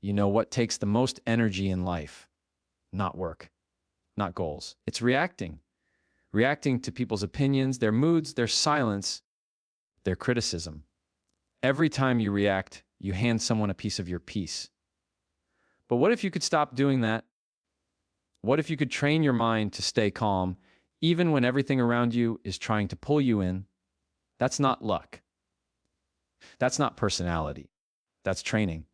you know what takes the most energy in life. Not work, not goals. It's reacting. Reacting to people's opinions, their moods, their silence, their criticism. Every time you react, you hand someone a piece of your peace. But what if you could stop doing that? What if you could train your mind to stay calm, even when everything around you is trying to pull you in? That's not luck. That's not personality. That's training.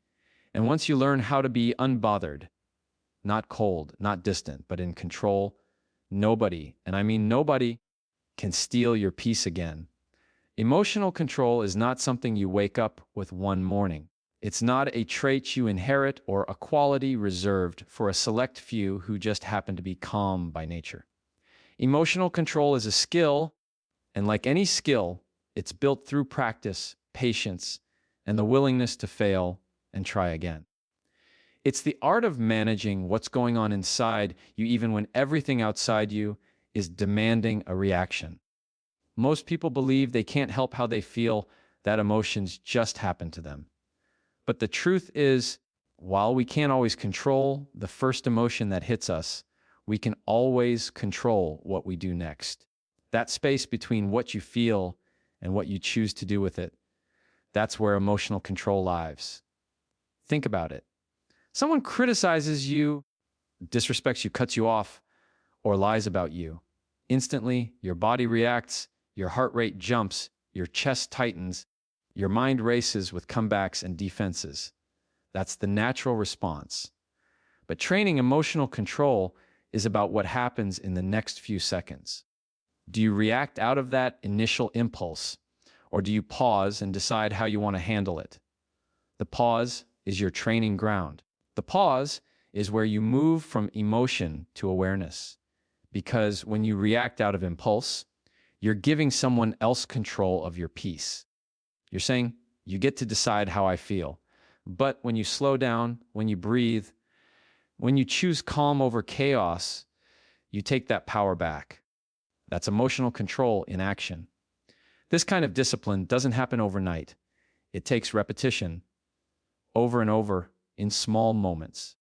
And once you learn how to be unbothered, not cold, not distant, but in control, nobody, and I mean nobody, can steal your peace again. Emotional control is not something you wake up with one morning. It's not a trait you inherit or a quality reserved for a select few who just happen to be calm by nature. Emotional control is a skill, and like any skill, it's built through practice, patience, and the willingness to fail and try again. It's the art of managing what's going on inside you even when everything outside you is demanding a reaction. Most people believe they can't help how they feel, that emotions just happen to them. But the truth is, while we can't always control the first emotion that hits us, we can always control what we do next. That space between what you feel and what you choose to do with it, that's where emotional control lives. Think about it. Someone criticizes you, disrespects you, cuts you off, or lies about you. Instantly, your body reacts, your heart rate jumps, your chest tightens, your mind races with comebacks and defenses. That's the natural response. But training emotional control is about what happens in the next few seconds. Do you react out of that initial impulse, or do you pause and decide how you want to handle it? The pause is your training ground. The pause is where you move from emotion to awareness. Because when you react out of impulse, you're giving someone else control of your peace. You're saying, you get to decide how I feel. But when you slow down, when you breathe, when you choose calm over chaos, you take that power back. That's emotional control in action. This kind of discipline doesn't happen overnight. It takes repetition, over and over, in small moments.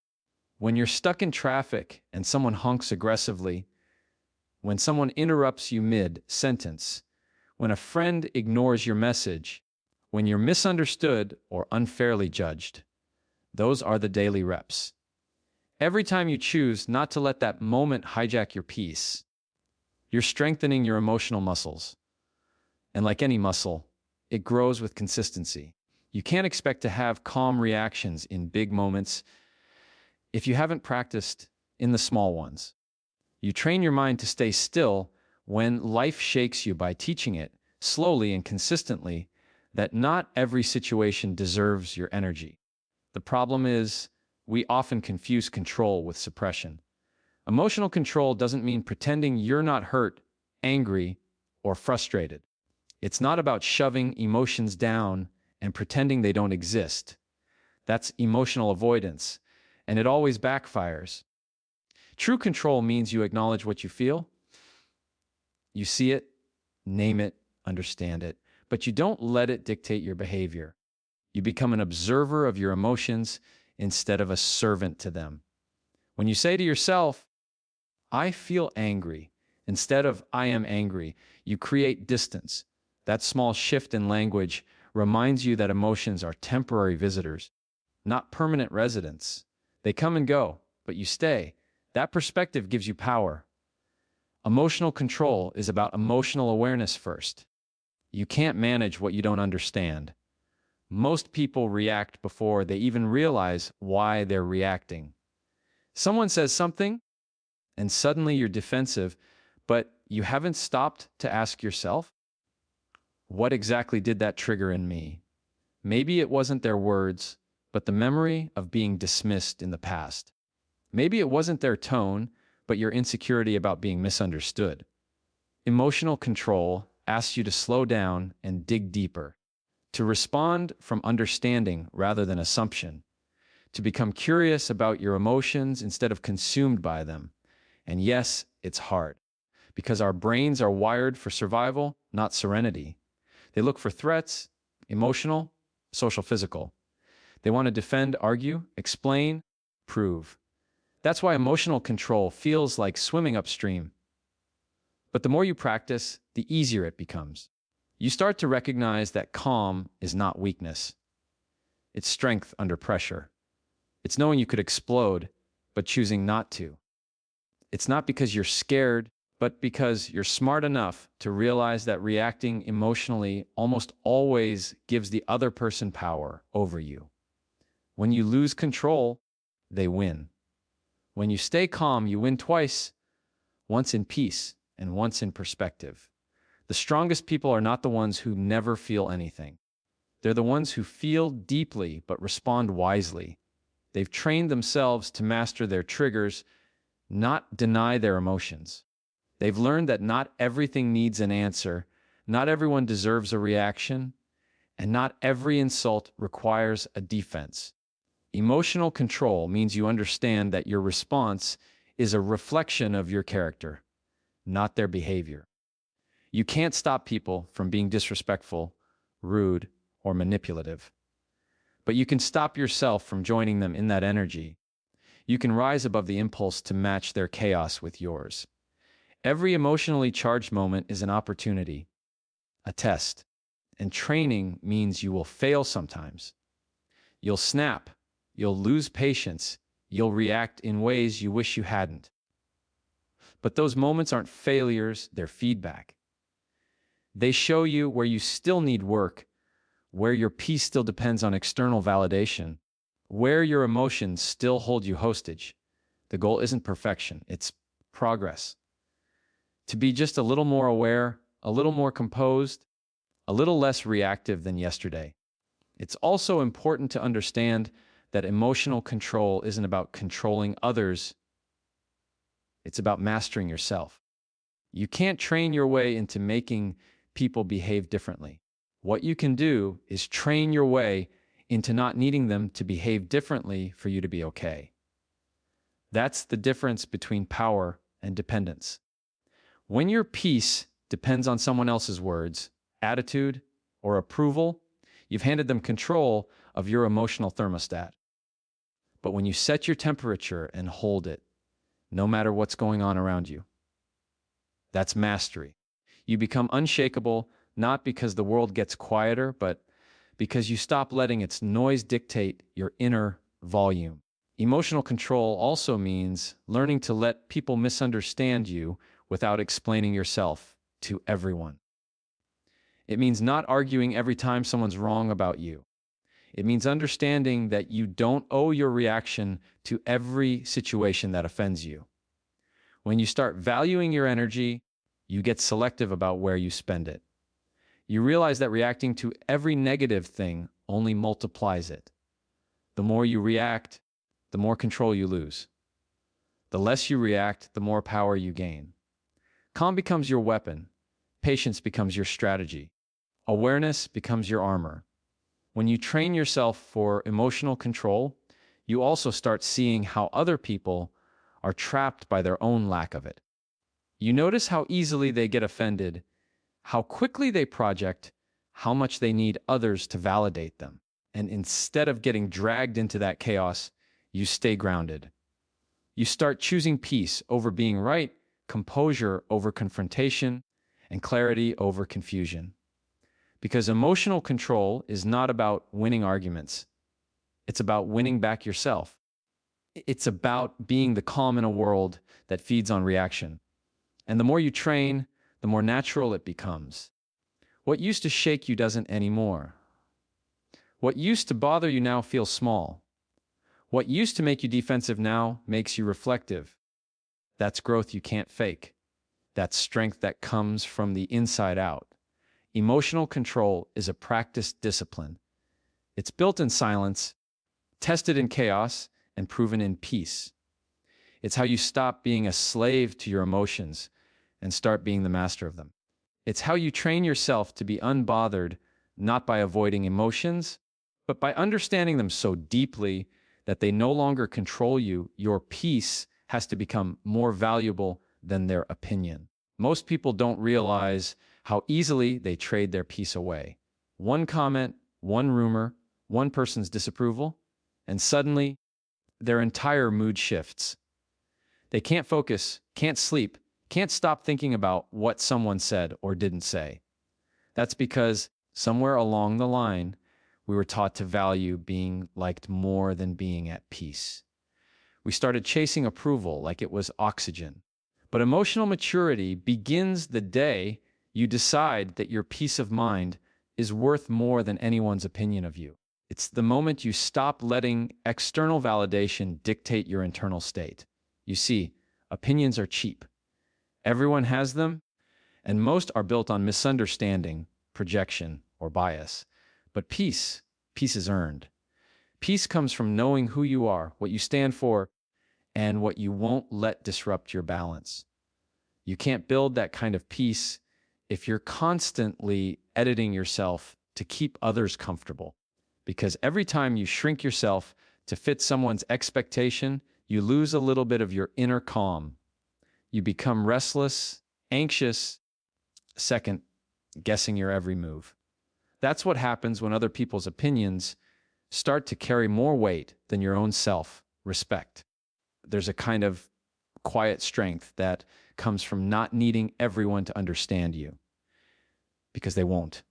When you're stuck in traffic and someone honks aggressively, when someone interrupts you mid-sentence, when a friend ignores your message, when you're misunderstood or unfairly judged, those are the daily reps. Every time you choose not to let that moment hijack your peace, you're strengthening your emotional muscles. And like any muscle, it grows with consistency. You can't expect to have calm reactions in big moments if you haven't practiced in the small ones. You train your mind to stay still when life shakes you by teaching it, slowly and consistently, that not every situation deserves your energy. The problem is, we often confuse control with suppression. Emotional control doesn't mean pretending you're not hurt, angry, or frustrated. It's not about shoving emotions down and pretending they don't exist. That's emotional avoidance, and it always backfires. True control means you acknowledge what you feel, you see it, name it, understand it, but you don't let it dictate your behavior. You become an observer of your emotions instead of a servant to them. When you say to yourself, I feel angry, instead of I am angry, you create distance. That small shift in language reminds you that emotions are temporary visitors, not permanent residents. They come and go, but you stay. That perspective gives you power. Emotional control is about emotional awareness first. You can't manage what you don't understand. Most people react before they even realize why they're reacting. Someone says something, and suddenly you're defensive, but you haven't stopped to ask yourself, what exactly did that trigger in me? Maybe it wasn't their words, but the memory of being dismissed in the past. Maybe it wasn't their tone, but your insecurity about being misunderstood. Emotional control asks you to slow down and dig deeper, to respond from understanding rather than assumption, to become curious about your emotions instead of consumed by them. And yes, it's hard, because our brains are wired for survival, not serenity. They look for threats, emotional, social, physical. They want to defend, argue, explain, prove. That's why emotional control feels like swimming upstream. But the more you practice, the easier it becomes. You start to recognize that calm is not weakness. It's strength under pressure. It's knowing you could explode, but choosing not to. It's not because you're scared, but because you're smart enough to realize that reacting emotionally almost always gives the other person power over you. When you lose control, they win. When you stay calm, you win twice, once in peace and once in perspective. The strongest people are not the ones who never feel anything. They're the ones who feel deeply but respond wisely. They've trained themselves to master their triggers, not deny their emotions. They've learned that not everything needs an answer, not everyone deserves a reaction, and not every insult requires a defense. Emotional control means you understand that your response is a reflection of your character, not their behavior. You can't stop people from being disrespectful, rude, or manipulative. But you can stop yourself from joining them in that energy. You can rise above the impulse to match their chaos with yours. Every emotionally charged moment is an opportunity, a test. And training means you will fail sometimes. You'll snap. You'll lose patience. You'll react in ways you wish you hadn't. But those moments aren't failures, they're feedback. They show you where you still need work, where your peace still depends on external validation, where your emotions still hold you hostage. The goal isn't perfection, it's progress. To be just a little more aware, a little more composed, a little less reactive than yesterday. It's also important to understand that emotional control isn't about controlling others. It's about mastering yourself. You can't train your way into making people behave differently. What you can do is train your way into not needing them to behave differently for you to be okay. That's the difference between power and dependence. When your peace depends on someone else's words, attitude, or approval, you've handed them control of your emotional thermostat. But when you set your temperature and hold it, no matter what's going on around you, that's mastery. You become unshakable, not because the world gets quieter, but because you stop letting its noise dictate your inner volume. Emotional control also means learning to let people misunderstand you without explaining yourself to everyone. It means not arguing every time someone's wrong about you. It means understanding that you don't owe your reaction to every situation that offends you. When you start valuing your energy, you get selective about where you spend it. You realize that reacting to every negative thing only multiplies it. The more you react, the more control you lose. The less you react, the more power you gain. Calm becomes your weapon. Patience becomes your strategy. Awareness becomes your armor. When you train yourself for emotional control, you also start seeing how other people are trapped by their own lack of it. You notice how easily they get offended, how quickly they project, how much they need others to validate them. And instead of getting dragged into that chaos, you stay grounded. You start choosing peace over being right, composure over confrontation, and clarity over confusion. Because emotional control is not about winning arguments. It's about winning back yourself. It's about being the calm in a world that feeds on reaction. And the more you train, the more natural it becomes. What used to shake you doesn't anymore. What used to bother you now feels small. What used to make you defensive now makes you reflective. That's growth you can't fake. That's strength that comes from the inside out. Emotional control is a practiced discipline. It's built in silence, tested in chaos, and proven in peace. It's how you stop being a slave to your emotions and start being the master of them. It's how you train yourself to be unbothered, not by avoiding emotions, but by understanding them so deeply that they no longer control you. Your peace has to become more valuable than their opinion. Most people don't realize how easily they trade their peace away. One comment, one rumor, one person's disapproval, and suddenly their entire mood shifts. They can't focus, can't sleep, can't stop thinking about what someone said or didn't say. That's because somewhere along the line, we were taught to value being liked more than being at peace. We started chasing approval like it was oxygen. But emotional maturity begins the day you decide that your peace of mind is worth more than anyone's opinion of you. It's the moment you stop letting external validation dictate your internal state. You see, opinions are cheap. Everyone has them, and most are built on misunderstanding, projection, or bias. But peace is earned. Peace comes from knowing who you are, what you stand for, and what you won't let disrupt your balance. You can't build that kind of peace if you're constantly editing yourself to keep others comfortable. Because every time you shrink yourself to fit someone's expectation, you lose a little bit of your inner calm. You become restless, anxious, second guessing your every move. That's what happens when other people's opinions start to carry more weight than your own self-respect. There's a kind of quiet strength that comes from not needing everyone to understand you. Because they won't.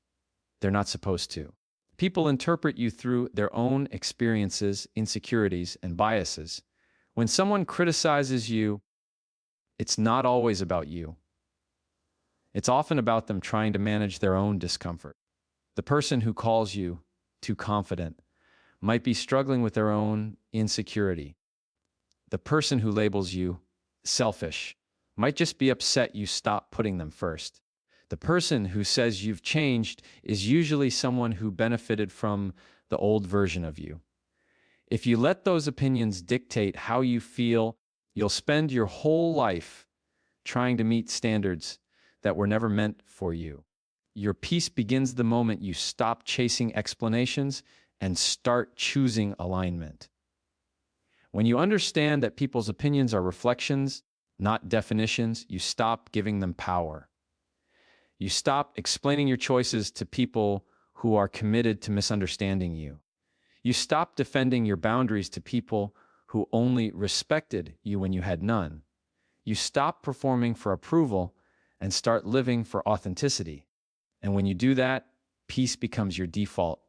They're not supposed to. People interpret you through their own experiences, insecurities, and biases. When someone criticizes you, it's not always about you. It's often about them trying to manage their own discomfort. The person who calls you too confident might be struggling with their own insecurity. The person who labels you selfish might just be upset you stop putting them first. The person who says you've changed is usually someone who benefited from the old version of you. If you let those opinions dictate how you feel, you'll spend your whole life trying to meet standards that were never meant for you. Your peace begins the moment you stop chasing explanations and start choosing alignment. When you understand that people's opinions are reflections, not definitions, you stop giving them power. You stop explaining your choices to people who are committed to misunderstanding you. You stop defending your boundaries to people who only respected you when you had none. You stop performing for approval and start living for authenticity. And when you do that, peace becomes your default,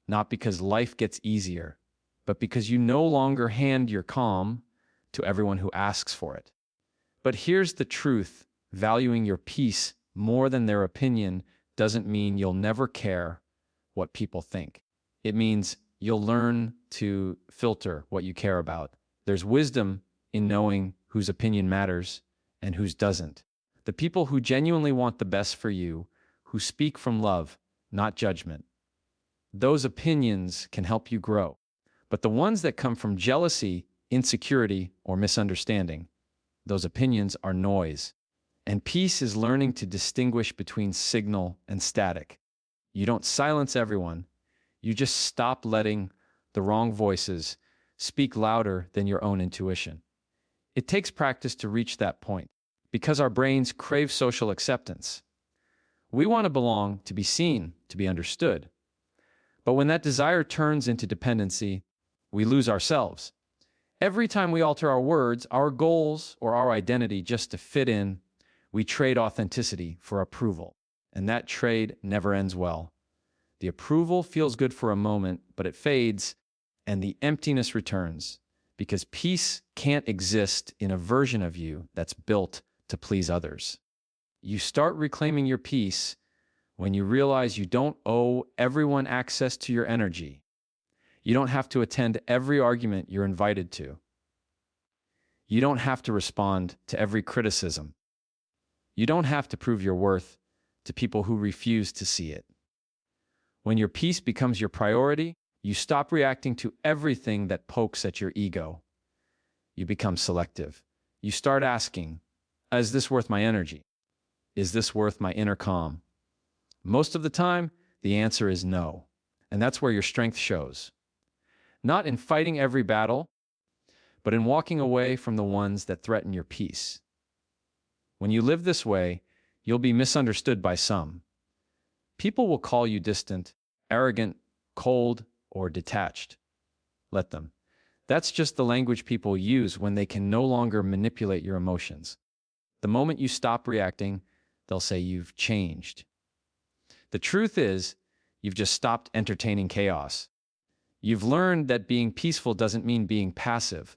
not because life gets easier, but because you no longer hand your calm to everyone who asks for it. But here's the truth: valuing your peace more than their opinion doesn't mean you'll never care what people think. It means you'll learn to filter what you care about. There's wisdom in knowing whose opinion matters and whose doesn't. The people who genuinely want the best for you, who speak from love, not judgment, those opinions can help you grow. But the ones that come from jealousy, insecurity, or misunderstanding, those opinions are noise. And peace is learning to distinguish between signal and static. You don't silence everyone. You just stop letting the wrong voices speak louder than your own intuition. It takes practice to reach that point, because our brains crave social acceptance. We want to belong, to be seen, to be understood. But when that desire turns into dependency, we lose ourselves. Every time we alter our words, our goals, or our identity just to fit in, we trade authenticity for approval. And that trade never ends well. The approval feels good for a moment, but it fades, and the emptiness returns. Because peace can't exist in a version of you that's built to please others. You start reclaiming your peace when you realize you don't owe everyone access to your energy. You don't have to attend every argument you're invited to. You don't have to respond to every criticism. You don't have to prove your worth to people who refuse to see it. When your peace becomes your priority, you stop reacting to everything that pokes at your ego. You become selective. You start asking, is this worth my energy? Is this worth my inner calm? Most of the time, the answer is no. And that's where your strength shows. Not in fighting every battle, but in walking away from the ones that threaten your peace. When you live this way, you'll be misunderstood by some. People will call you distant, arrogant, cold, or detached. Let them. That's just the language people use when they can no longer manipulate your emotions. The moment you stop reacting, they'll say you've changed. The truth is, you've just stopped entertaining chaos. You've learned that being peaceful doesn't mean being passive.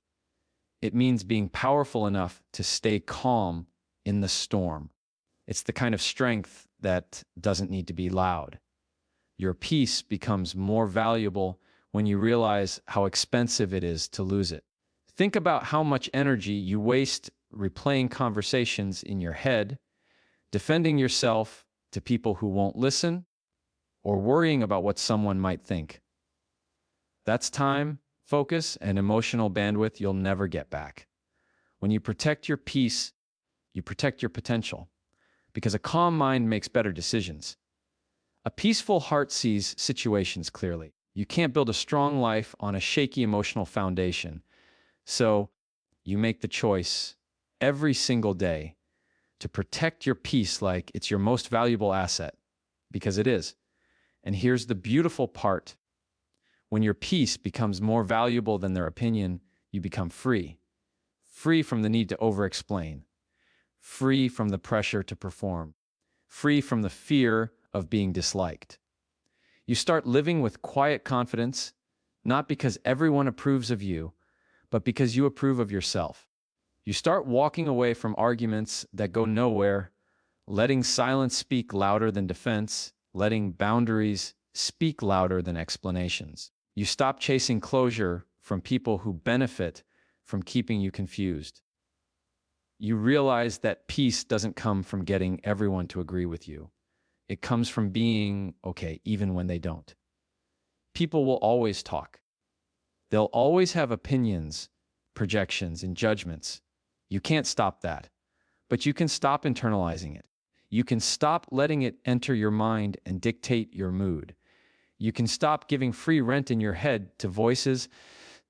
It means being powerful enough to stay calm in the storm. It's the kind of strength that doesn't need to be loud. Your peace becomes more valuable when you realize how expensive it is to lose it. Think about how much energy you waste replaying conversations in your head, defending yourself to people who won't listen, or worrying about what someone might think. That's time, focus, and emotional bandwidth you'll never get back. When you protect your peace, you protect your potential, because a calm mind makes better decisions. A peaceful heart sees situations clearly. You can't build a strong life on a shaky emotional foundation. So you make the choice every single day to protect your peace like it's your most valuable asset, because it is. And here's the beautiful part. When your peace becomes more valuable than their opinion, you become free. Free from the need to over-explain. Free from the pressure to perform. Free from the fear of being disliked. You start living with quiet confidence, not because everyone approves of you, but because you approve of yourself. You start walking away from arguments that go nowhere, letting silence speak louder than defense, letting boundaries speak louder than explanations. You stop chasing closure from people who benefit from keeping you confused. You realize that peace doesn't come from getting everyone to agree with you. It comes from being okay even when they don't. People will always talk. They'll always have opinions, projections, and judgments. You can't stop that, but you can stop internalizing it. You can stop letting it enter your mind and dictate your mood. You can stop giving free rent in your head to voices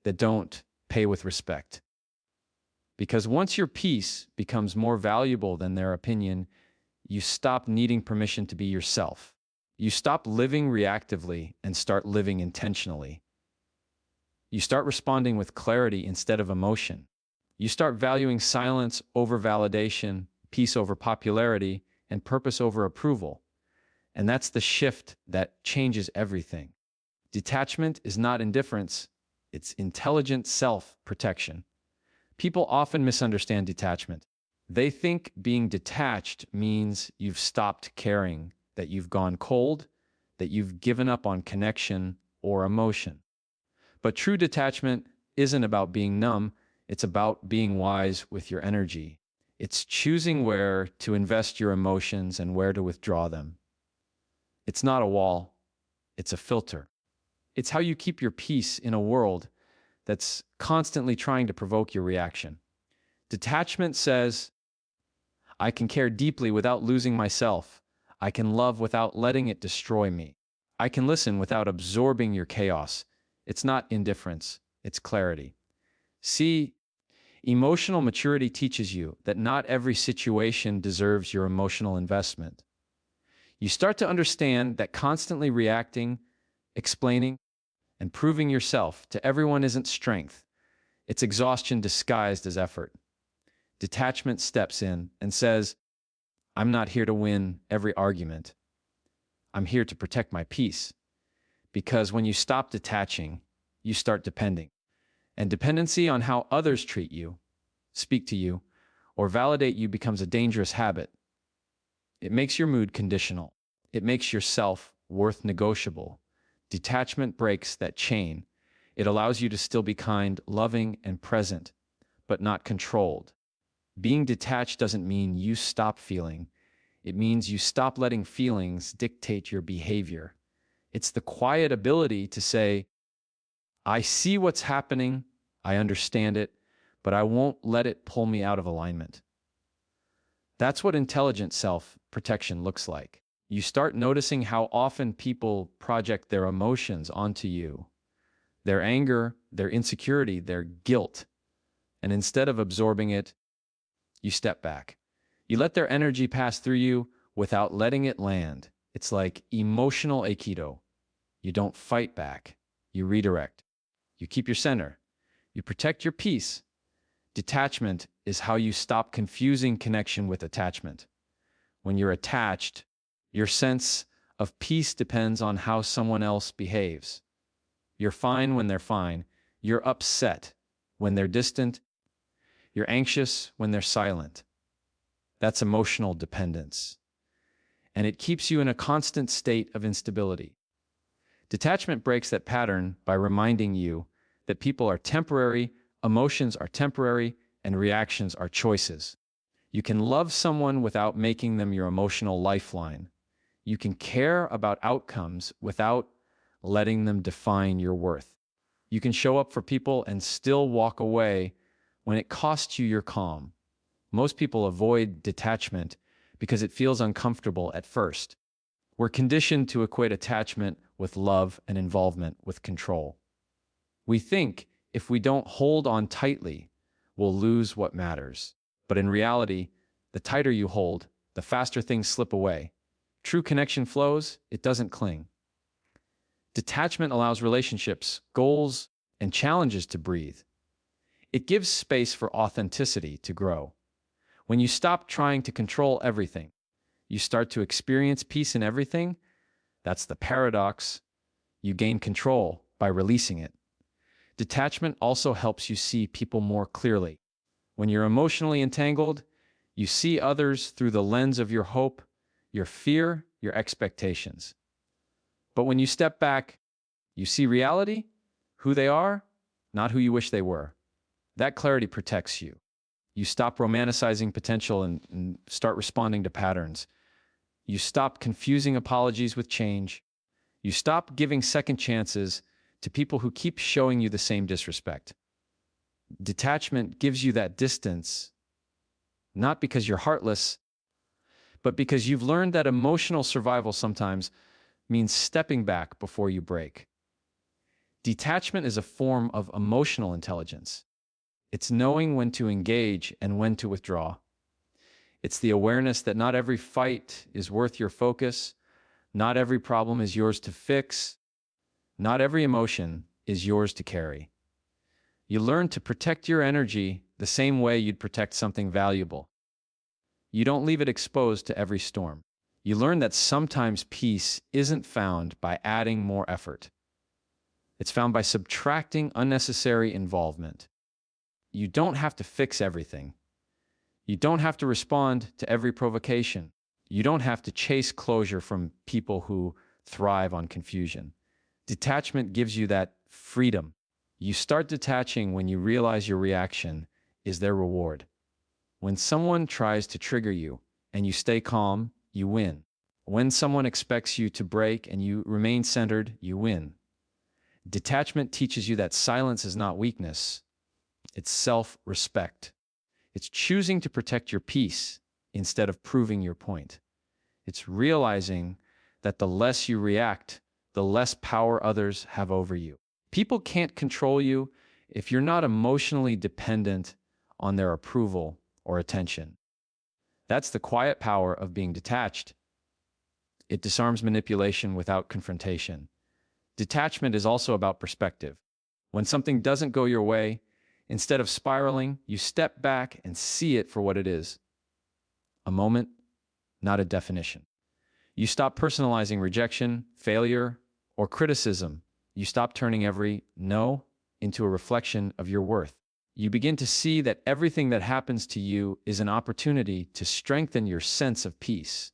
that don't pay with respect. Because once your peace becomes more valuable than their opinion, you stop needing permission to be yourself. You stop living reactively and start living intentionally. You start responding with clarity instead of emotion. You start valuing silence over validation, peace over popularity, and purpose over approval. And that's the shift that changes everything. Detachment is not indifference, it's intelligent self-protection. People often misunderstand detachment. They think being detached means you've stopped caring, that you've gone cold, that you've given up on connection or emotion. But true detachment isn't about being numb, it's about being wise with your energy. It's choosing where to invest your emotions and where to withdraw them. It's not a wall, it's a filter. It's how you keep your peace in a world that's constantly trying to provoke your reaction. Detachment says, I can care deeply without losing myself. I can love without letting it destroy me. I can listen without absorbing your chaos. It's not indifference, it's clarity. See, emotional maturity teaches you that not every situation deserves your emotional investment. You start to understand that constantly reacting, explaining, and proving yourself to everyone isn't strength. It's exhaustion disguised as effort. Detachment steps in and says, I'm not here to win every argument. I'm here to protect my peace. Because when you stop detaching, you start depending. And dependency on how others treat you, speak to you, or validate you becomes a dangerous habit. It makes your mood conditional. It makes your self-worth negotiable. Detachment breaks that chain. It allows you to still be kind, loving, and present, but not controlled. Being detached doesn't mean you stop feeling. It means you stop letting feelings dictate your behavior. It's the quiet ability to say, I see what's happening, I understand it, but I won't let it pull me out of alignment. That's what intelligent self-protection looks like. You start noticing how often people project their emotions onto you. Their anger, their insecurity, their guilt. And instead of absorbing it, you step back. You let their energy pass through you without letting it land. It's like emotional aikido. You don't fight back. You redirect. You keep your center. You protect your peace. Detachment is how you stop confusing connection with attachment. When you're attached, your sense of peace depends on how someone else behaves. You're fine when they're fine. You're upset when they're distant. You're anxious when they're silent. That's emotional dependence. And it keeps you in a constant state of instability. Detachment breaks that pattern by reminding you that people are temporary, emotions are temporary, and reactions are choices. You can love someone without making them your emotional lifeline. You can care about outcomes without letting them define your worth. You can show up for people and still walk away when it costs you your calm. Most people avoid detachment because it feels uncomfortable at first. We're conditioned to equate attachment with love and involvement with control. We think if we don't hold on tightly, we'll lose what matters. But in reality, the tighter you hold, the faster things slip away. True connection flows, it doesn't cling. Detachment allows relationships, goals, and challenges to breathe. It gives space for authenticity to grow. When you stop trying to control everything, you start to experience peace in everything. That's the paradox. You gain control by releasing it. Detachment also helps you see people more clearly. When you're emotionally entangled, you see others through the lens of your hope, your fear, your expectations. But when you step back, you see reality, who they are, not who you wish they were. That clarity protects you. You stop romanticizing potential and start responding to patterns. You stop confusing apologies with change. You stop giving second chances to people who keep showing you the same disrespect. Detachment gives you that distance, not because you're heartless, but because you've learned that emotional survival sometimes means stepping back before you break. Detachment is a form of emotional intelligence. It's knowing when to engage and when to withdraw. It's the awareness that not every fight is worth your focus, not every problem is yours to fix, not every emotion is yours to carry. You learn to protect your energy the same way you'd protect something valuable. You don't leave it exposed to every storm. You learn that sometimes peace isn't found by adding more effort. It's found by subtracting unnecessary involvement. You don't have to fix everything. You don't have to respond to every provocation. You don't have to chase closure from people who thrive on confusion. Detachment gives you that freedom. You start detaching when you realize your reaction is their reward. When someone tries to trigger you and you stay calm, you win. When someone expects you to break and you remain centered, you win. Detachment teaches you that silence is not weakness. It's self-respect. It's choosing to protect your peace instead of proving your point. It's realizing that the less you react, the less power others have over you. People can't control you if you're not emotionally dependent on their approval or attention. That's the quiet power of being detached. It disarms manipulation without confrontation. Detachment is also about perspective. When something doesn't go your way, instead of spiraling, you step back and see it for what it is. A moment, not a definition. You stop personalizing rejection, failure, or criticism. You stop turning every no into a reflection of your worth. You begin to see that everything that happens to you is an opportunity to strengthen your sense of peace.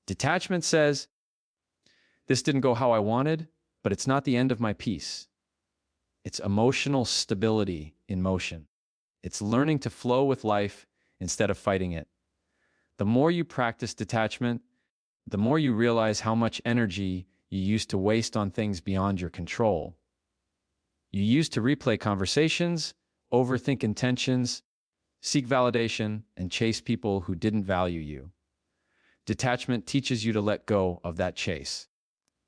Detachment says, this didn't go how I wanted, but it's not the end of my peace. It's emotional stability in motion. It's learning to flow with life instead of fighting it. The more you practice detachment, the more you realize how much energy you used to waste on things beyond your control. You used to replay conversations, overthink intentions, seek validation, and chase people who didn't value you. Detachment teaches you to let go of that chase.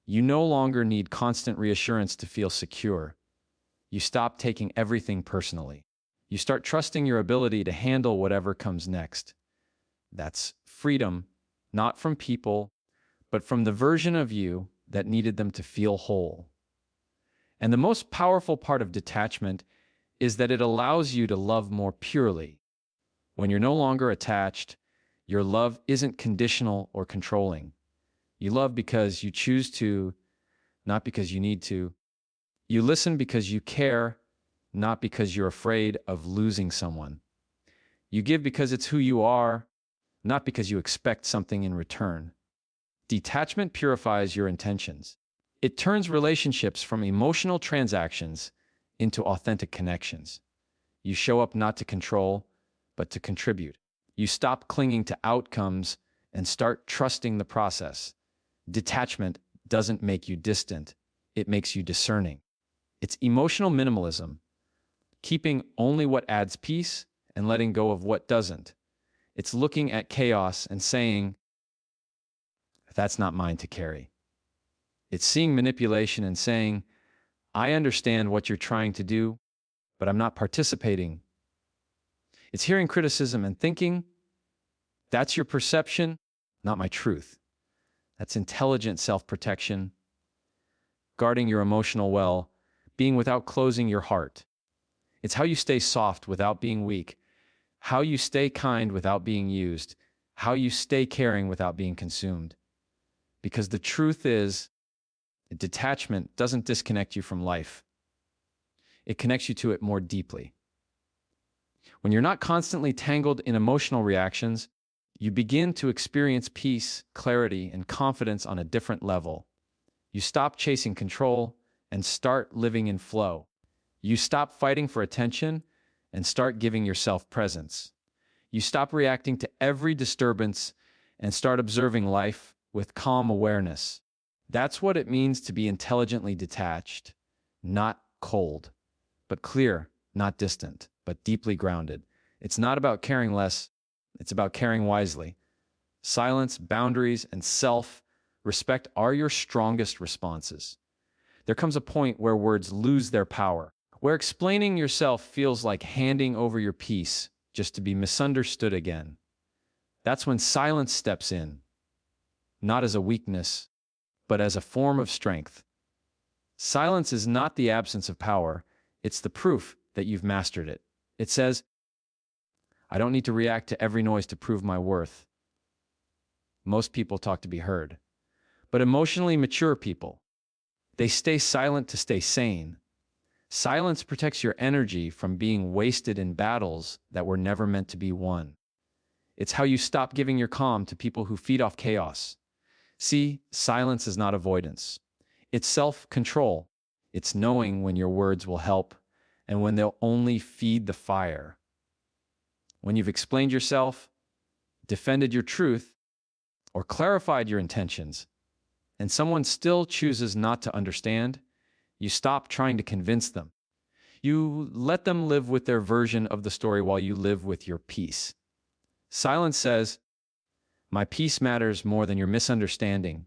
You no longer need constant reassurance to feel secure. You stop taking everything personally. You start trusting your ability to handle whatever comes next. That's freedom, not from people, but from the version of you that needed them to feel whole. And the most powerful part of detachment is that it allows you to love more purely. When you're no longer attached, your love isn't conditional or controlling. You love because you choose to, not because you need to. You listen because you care, not because you're afraid of losing someone. You give because it's who you are, not because you expect something in return. Detachment purifies your intentions. It turns relationships from emotional transactions into authentic connections. You show up not to control, but to contribute. You stop clinging to outcomes and start trusting the process. Detachment doesn't make you distant. It makes you discerning. It's emotional minimalism, keeping only what adds peace and letting go of what doesn't. It's looking at chaos and saying, that's not mine to carry. It's seeing manipulation and saying, I understand what you're trying to do, but I'm not participating. It's hearing criticism and thinking, that's your perception, not my truth. That's intelligent self-protection, guarding your emotional well, being without closing your heart. It's how you stay soft without being weak, how you stay kind without being used, how you stay caring without being consumed. Because the truth is, detachment doesn't disconnect you from life. It connects you to it more deeply. When you're not constantly tangled in emotional reactions, you begin to experience peace, clarity, and confidence on a different level. You stop chasing control and start living in flow. You stop fighting for attention and start giving yourself presence. You stop reacting to every disturbance and start observing life with calm awareness. That's what it means to be intelligently detached, not cold, but clear, not distant, but deeply grounded. It's not about caring less, it's about caring wisely. Silence, boundaries, and self-respect are your strongest responses. There comes a point where words lose their power, where explaining yourself feels like handing over your peace just to be misunderstood again. That's when silence steps in, not as a weakness, but as a form of strength. Silence is not the absence of power, it's the proof that you've mastered it. It says, I don't need to react to every noise to prove my worth. Most people talk to be heard. But emotionally mature people, they stay silent to stay sane. Silence protects your energy from being wasted in battles that were never meant to be won. It's how you stop giving your calm to people who feed off chaos. See, silence is not avoidance. It's self-control. It's knowing when your words will help and when they'll only feed the fire. When you've explained yourself, defended your truth, or clarified your intentions, and someone still chooses not to understand, you stop trying to convince them. You let them live with their version of the story while you live with your peace. Silence says, my peace matters more than your misunderstanding.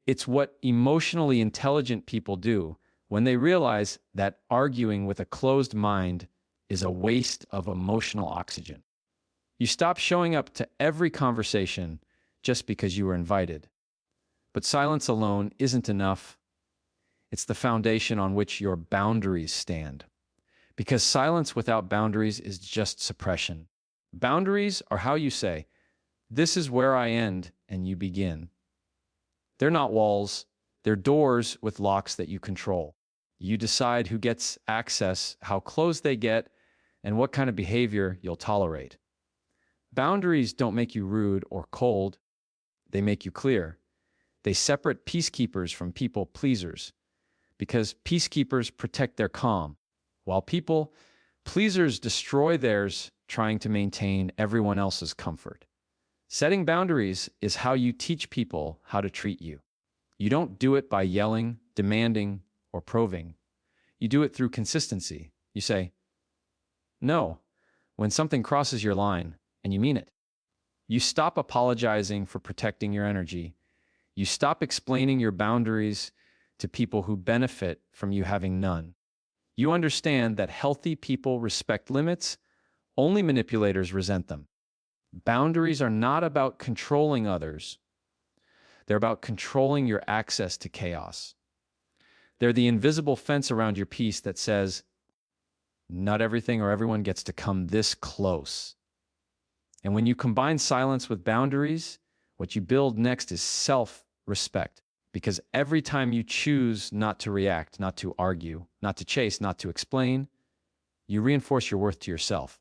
It's what emotionally intelligent people do when they realize that arguing with a closed mind is a waste of emotional oxygen. You stop showing up to every conversation just because you were invited. But silence alone isn't enough. It's the foundation on which your boundaries stand. Because silence without boundaries is just suppression. Boundaries are how you say, this is where I end and you begin. They're not walls, they're doors with locks that you control. You decide who gets access, how close they get, and what kind of behavior you'll tolerate. Boundaries don't make you rude or cold, they make you clear. They separate peacekeepers from people pleasers, because peacekeepers protect their calm, while people pleasers destroy theirs trying to maintain everyone else's comfort. Setting boundaries is how you teach people how to treat you. You don't do it by yelling, demanding, or proving. You do it through consistency. You say, no, when something crosses your line, and you mean it. You stop apologizing for protecting your energy. You stop explaining your boundaries to people who benefit from you having none. You understand that healthy people respect limits, only manipulators resent them. Boundaries are not about controlling others. They're about controlling your access to chaos. They're the invisible fence around your peace that says, not everything or everyone gets to come this close. And when you combine silence with boundaries, what you build next is self-respect. Because every time you choose not to react, not to argue, not to chase, not to explain, you reinforce your worth to yourself.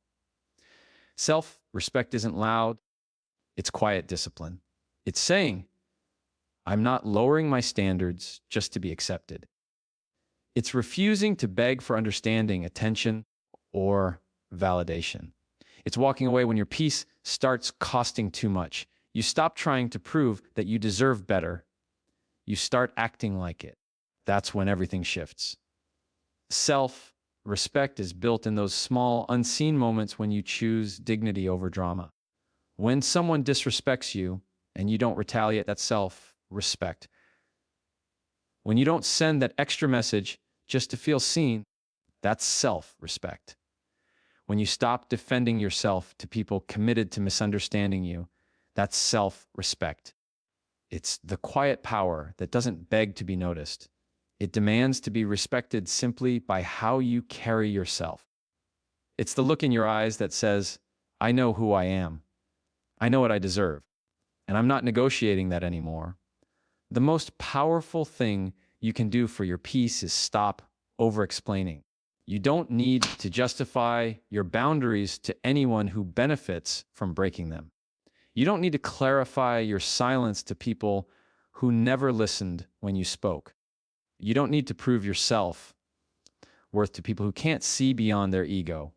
Self-respect isn't loud, it's quiet discipline. It's saying, I'm not lowering my standards just to be accepted. It's refusing to beg for understanding, attention, or validation. It's walking away when your peace starts costing too much. You stop trying to prove that you deserve better. You start acting like it. That's when everything shifts. Self-respect is built in those small, unseen moments when you choose dignity over drama. When someone disrespects you and you don't retaliate, that's self-respect. When you don't send that extra message just to feel seen, that's self-respect. When you stop defending yourself to people committed to misunderstanding you, that's self-respect. It's the quiet power that doesn't beg to be noticed. It demands to be respected simply by how you carry yourself. It's the look in your eyes that says, I know who I am. I know what I deserve. And I'm not negotiating that anymore. The most powerful thing you can do for your peace is stop over-explaining. You don't need to justify your boundaries to anyone who benefits from breaking them. You don't need to clarify your silence to people who never listened when you spoke. You don't need to prove yourself worth to people who can't see beyond their ego.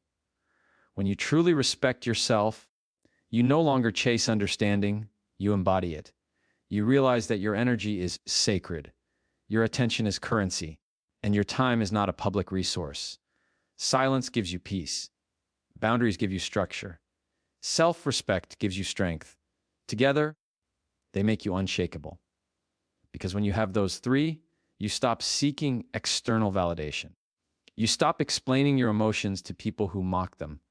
When you truly respect yourself, you no longer chase understanding, you embody it. You realize that your energy is sacred, your attention is currency, and your time is not a public resource. Silence gives you peace. Boundaries give you structure. Self-respect gives you strength. Together, they make you unshakable. Because when you have those three, you stop seeking external validation. You stop explaining your emotions to people who mock them.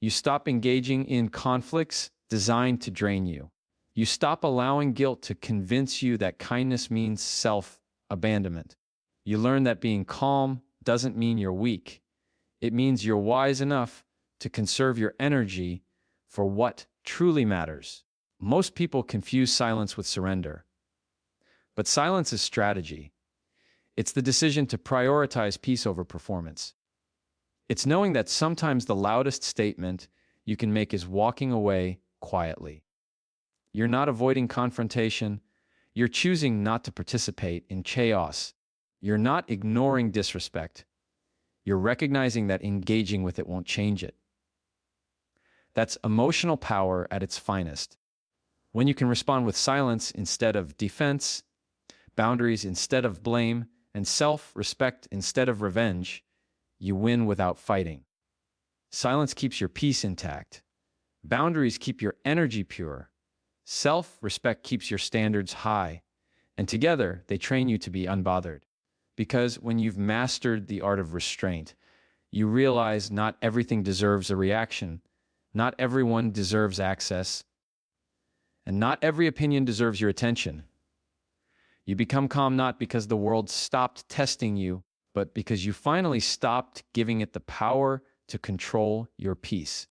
You stop engaging in conflicts designed to drain you. You stop allowing guilt to convince you that kindness means self-abandonment. You learn that being calm doesn't mean you're weak. It means you're wise enough to conserve your energy for what truly matters. Most people confuse silence with surrender. But silence is strategy. It's the decision to prioritize peace over performance. It's knowing that sometimes the loudest statement you can make is walking away quietly. You're not avoiding confrontation. You're choosing not to participate in chaos. You're not ignoring disrespect. You're recognizing that engaging with it won't change it. That's emotional power at its finest. When you can respond with silence instead of defense, boundaries instead of blame, and self-respect instead of revenge, you win without fighting. Silence keeps your peace intact. Boundaries keep your energy pure. Self-respect keeps your standards high. And together, they train you to be unbothered. Because when you've mastered the art of restraint, you realize not everything deserves a reaction, not everyone deserves access, and not every opinion deserves your attention. You become calm not because the world stopped testing you, but because you finally stopped giving it the power to control your peace.